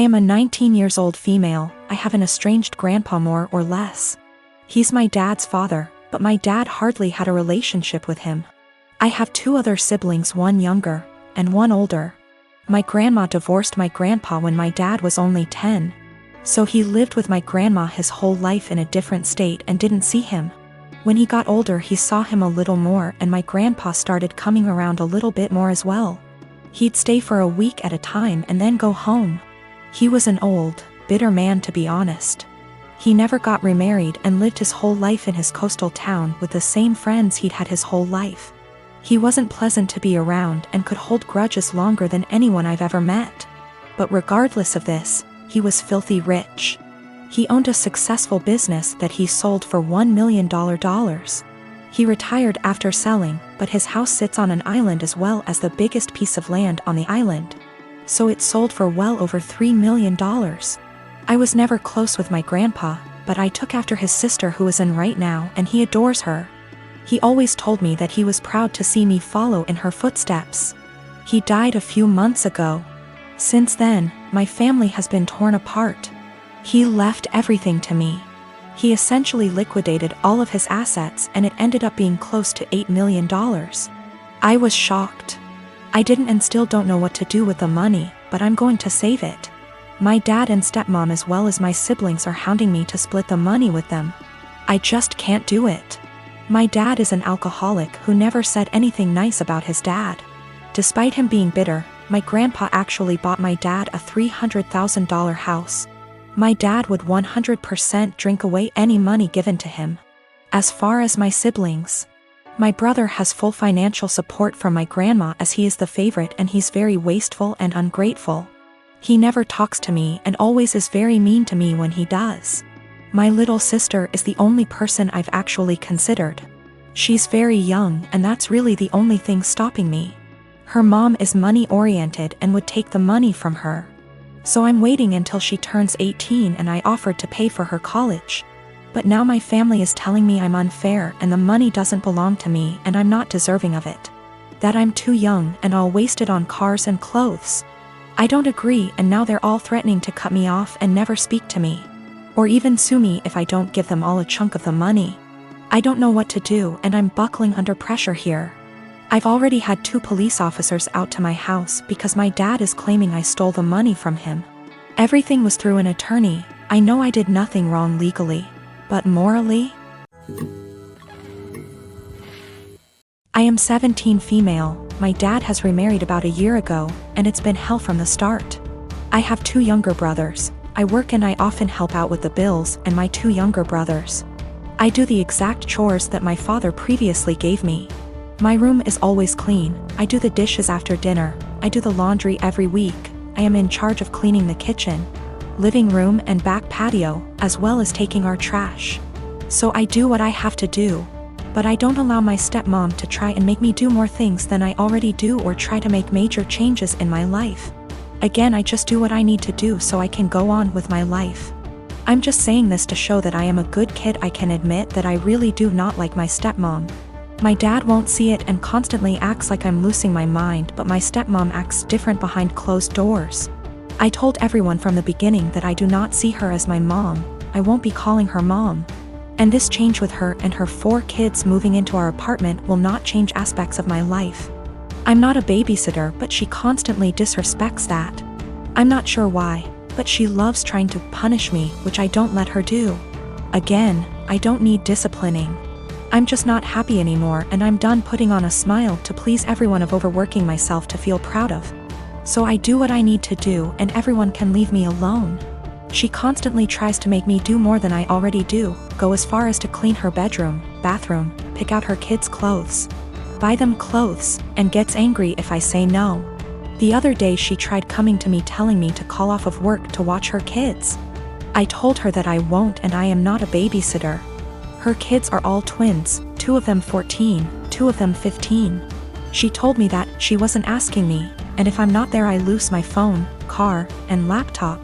I am a 19 years old female. I have an estranged grandpa more or less. He's my dad's father, but my dad hardly had a relationship with him. I have 2 other siblings, one younger and one older. My grandma divorced my grandpa when my dad was only 10. So he lived with my grandma his whole life in a different state and didn't see him. When he got older, he saw him a little more, and my grandpa started coming around a little bit more as well. He'd stay for a week at a time and then go home. He was an old, bitter man, to be honest. He never got remarried and lived his whole life in his coastal town with the same friends he'd had his whole life. He wasn't pleasant to be around and could hold grudges longer than anyone I've ever met. But regardless of this, he was filthy rich. He owned a successful business that he sold for $1 million. He retired after selling, but his house sits on an island as well as the biggest piece of land on the island. So it sold for well over $3 million. I was never close with my grandpa, but I took after his sister who is in right now, and he adores her. He always told me that he was proud to see me follow in her footsteps. He died a few months ago. Since then, my family has been torn apart. He left everything to me. He essentially liquidated all of his assets, and it ended up being close to $8 million. I was shocked. I didn't and still don't know what to do with the money, but I'm going to save it. My dad and stepmom as well as my siblings are hounding me to split the money with them. I just can't do it. My dad is an alcoholic who never said anything nice about his dad. Despite him being bitter, my grandpa actually bought my dad a $300,000 house. My dad would 100% drink away any money given to him. As far as my siblings, my brother has full financial support from my grandma as he is the favorite, and he's very wasteful and ungrateful. He never talks to me and always is very mean to me when he does. My little sister is the only person I've actually considered. She's very young, and that's really the only thing stopping me. Her mom is money-oriented and would take the money from her. So I'm waiting until she turns 18, and I offered to pay for her college. But now my family is telling me I'm unfair and the money doesn't belong to me and I'm not deserving of it. That I'm too young and I'll waste it on cars and clothes. I don't agree, and now they're all threatening to cut me off and never speak to me. Or even sue me if I don't give them all a chunk of the money. I don't know what to do, and I'm buckling under pressure here. I've already had 2 police officers out to my house because my dad is claiming I stole the money from him. Everything was through an attorney. I know I did nothing wrong legally, but morally? I am 17, female. My dad has remarried about a year ago, and it's been hell from the start. I have 2 younger brothers. I work and I often help out with the bills and my 2 younger brothers. I do the exact chores that my father previously gave me. My room is always clean. I do the dishes after dinner. I do the laundry every week. I am in charge of cleaning the kitchen, living room and back patio, as well as taking our trash. So I do what I have to do. But I don't allow my stepmom to try and make me do more things than I already do or try to make major changes in my life. Again, I just do what I need to do so I can go on with my life. I'm just saying this to show that I am a good kid. I can admit that I really do not like my stepmom. My dad won't see it and constantly acts like I'm losing my mind, but my stepmom acts different behind closed doors. I told everyone from the beginning that I do not see her as my mom. I won't be calling her mom. And this change with her and her 4 kids moving into our apartment will not change aspects of my life. I'm not a babysitter, but she constantly disrespects that. I'm not sure why, but she loves trying to punish me, which I don't let her do. Again, I don't need disciplining. I'm just not happy anymore, and I'm done putting on a smile to please everyone of overworking myself to feel proud of. So I do what I need to do, and everyone can leave me alone. She constantly tries to make me do more than I already do, go as far as to clean her bedroom, bathroom, pick out her kids' clothes, buy them clothes, and gets angry if I say no. The other day she tried coming to me telling me to call off of work to watch her kids. I told her that I won't, and I am not a babysitter. Her kids are all twins, 2 of them 14, 2 of them 15. She told me that she wasn't asking me, and if I'm not there I lose my phone, car, and laptop.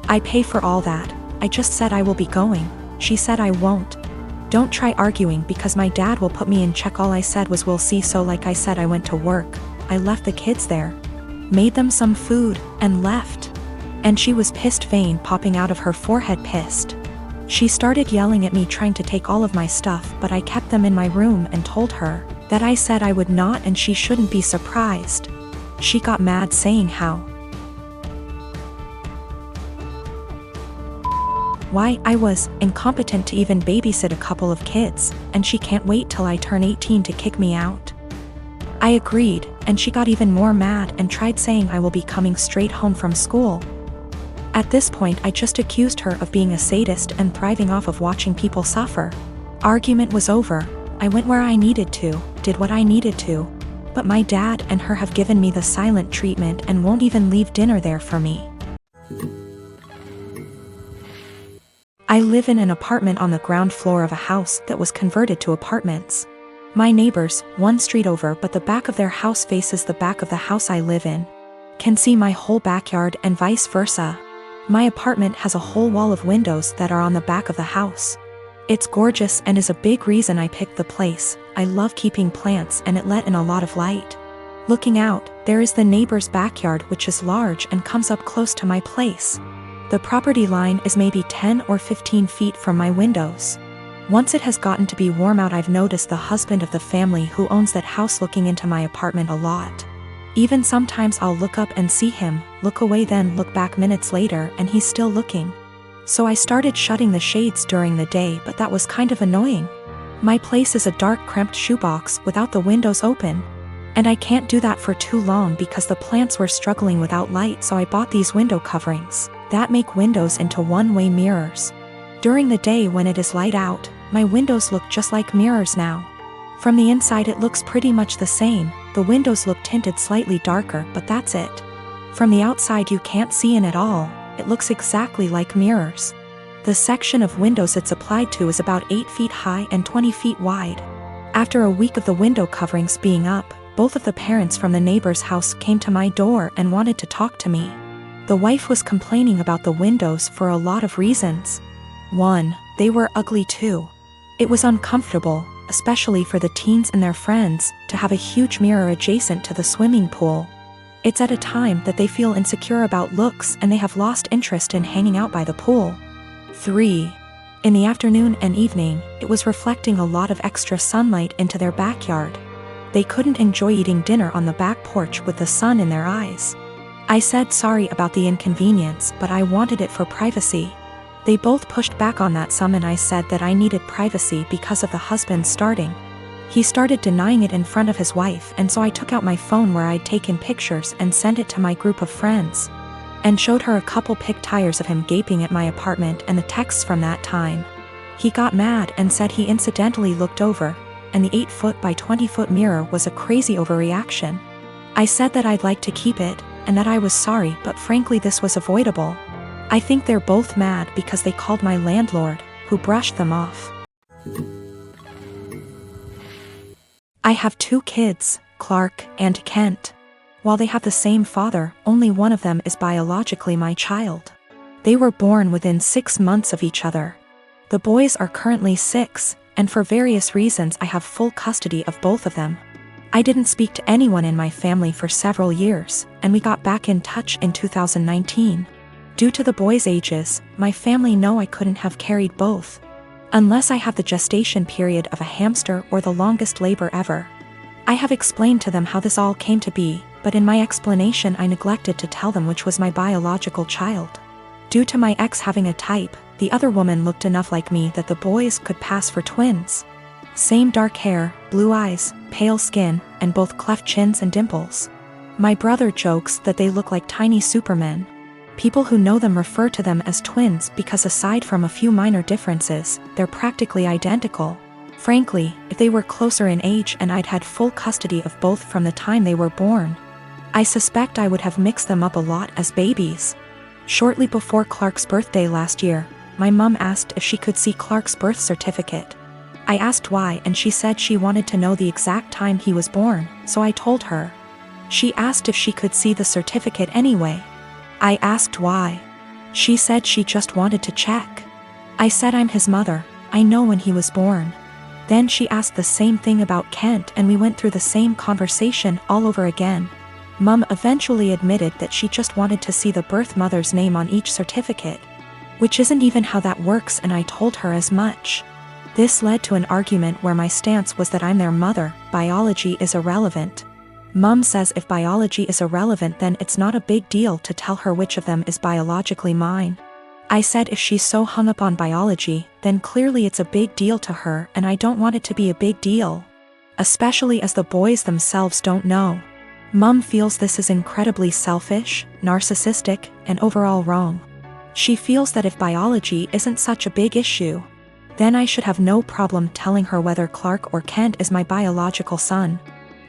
I pay for all that. I just said I will be going. She said I won't. Don't try arguing because my dad will put me in check. All I said was we'll see. So like I said, I went to work. I left the kids there, made them some food, and left. And she was pissed, vein popping out of her forehead, pissed. She started yelling at me, trying to take all of my stuff, but I kept them in my room and told her that I said I would not and she shouldn't be surprised. She got mad, saying why I was incompetent to even babysit a couple of kids, and she can't wait till I turn 18 to kick me out. I agreed, and she got even more mad and tried saying I will be coming straight home from school. At this point, I just accused her of being a sadist and thriving off of watching people suffer. Argument was over. I went where I needed to, did what I needed to, but my dad and her have given me the silent treatment and won't even leave dinner there for me. I live in an apartment on the ground floor of a house that was converted to apartments. My neighbors, one street over but the back of their house faces the back of the house I live in, can see my whole backyard and vice versa. My apartment has a whole wall of windows that are on the back of the house. It's gorgeous and is a big reason I picked the place. I love keeping plants and it let in a lot of light. Looking out, there is the neighbor's backyard, which is large and comes up close to my place. The property line is maybe 10 or 15 feet from my windows. Once it has gotten to be warm out, I've noticed the husband of the family who owns that house looking into my apartment a lot. Even sometimes I'll look up and see him, look away, then look back minutes later and he's still looking. So I started shutting the shades during the day, but that was kind of annoying. My place is a dark, cramped shoebox without the windows open. And I can't do that for too long because the plants were struggling without light, so I bought these window coverings that make windows into one-way mirrors. During the day when it is light out, my windows look just like mirrors now. From the inside it looks pretty much the same, the windows look tinted slightly darker, but that's it. From the outside you can't see in at all, it looks exactly like mirrors. The section of windows it's applied to is about 8 feet high and 20 feet wide. After a week of the window coverings being up, both of the parents from the neighbor's house came to my door and wanted to talk to me. The wife was complaining about the windows for a lot of reasons. 1. They were ugly too. It was uncomfortable, especially for the teens and their friends, to have a huge mirror adjacent to the swimming pool. It's at a time that they feel insecure about looks and they have lost interest in hanging out by the pool. 3. In the afternoon and evening, it was reflecting a lot of extra sunlight into their backyard. They couldn't enjoy eating dinner on the back porch with the sun in their eyes. I said sorry about the inconvenience, but I wanted it for privacy. They both pushed back on that some, and I said that I needed privacy because of the husband starting. He started denying it in front of his wife, and so I took out my phone where I'd taken pictures and sent it to my group of friends. And showed her a couple pic tires of him gaping at my apartment and the texts from that time. He got mad and said he incidentally looked over, and the 8-foot by 20-foot mirror was a crazy overreaction. I said that I'd like to keep it, and that I was sorry, but frankly this was avoidable. I think they're both mad because they called my landlord, who brushed them off. I have 2 kids, Clark and Kent. While they have the same father, only one of them is biologically my child. They were born within 6 months of each other. The boys are currently 6, and for various reasons I have full custody of both of them. I didn't speak to anyone in my family for several years, and we got back in touch in 2019. Due to the boys' ages, my family know I couldn't have carried both. Unless I have the gestation period of a hamster or the longest labor ever. I have explained to them how this all came to be, but in my explanation I neglected to tell them which was my biological child. Due to my ex having a type, the other woman looked enough like me that the boys could pass for twins. Same dark hair, blue eyes, pale skin, and both cleft chins and dimples. My brother jokes that they look like tiny supermen. People who know them refer to them as twins because aside from a few minor differences, they're practically identical. Frankly, if they were closer in age and I'd had full custody of both from the time they were born, I suspect I would have mixed them up a lot as babies. Shortly before Clark's birthday last year, my mom asked if she could see Clark's birth certificate. I asked why, and she said she wanted to know the exact time he was born, so I told her. She asked if she could see the certificate anyway. I asked why. She said she just wanted to check. I said I'm his mother, I know when he was born. Then she asked the same thing about Kent and we went through the same conversation all over again. Mum eventually admitted that she just wanted to see the birth mother's name on each certificate, which isn't even how that works, and I told her as much. This led to an argument where my stance was that I'm their mother, biology is irrelevant. Mum says if biology is irrelevant then it's not a big deal to tell her which of them is biologically mine. I said if she's so hung up on biology, then clearly it's a big deal to her, and I don't want it to be a big deal. Especially as the boys themselves don't know. Mum feels this is incredibly selfish, narcissistic, and overall wrong. She feels that if biology isn't such a big issue, then I should have no problem telling her whether Clark or Kent is my biological son.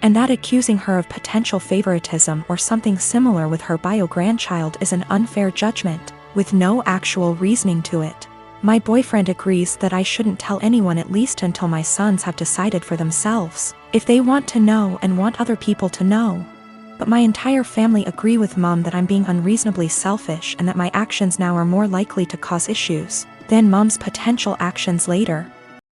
And that accusing her of potential favoritism or something similar with her bio-grandchild is an unfair judgment, with no actual reasoning to it. My boyfriend agrees that I shouldn't tell anyone, at least until my sons have decided for themselves if they want to know and want other people to know. But my entire family agree with Mum that I'm being unreasonably selfish and that my actions now are more likely to cause issues than Mum's potential actions later.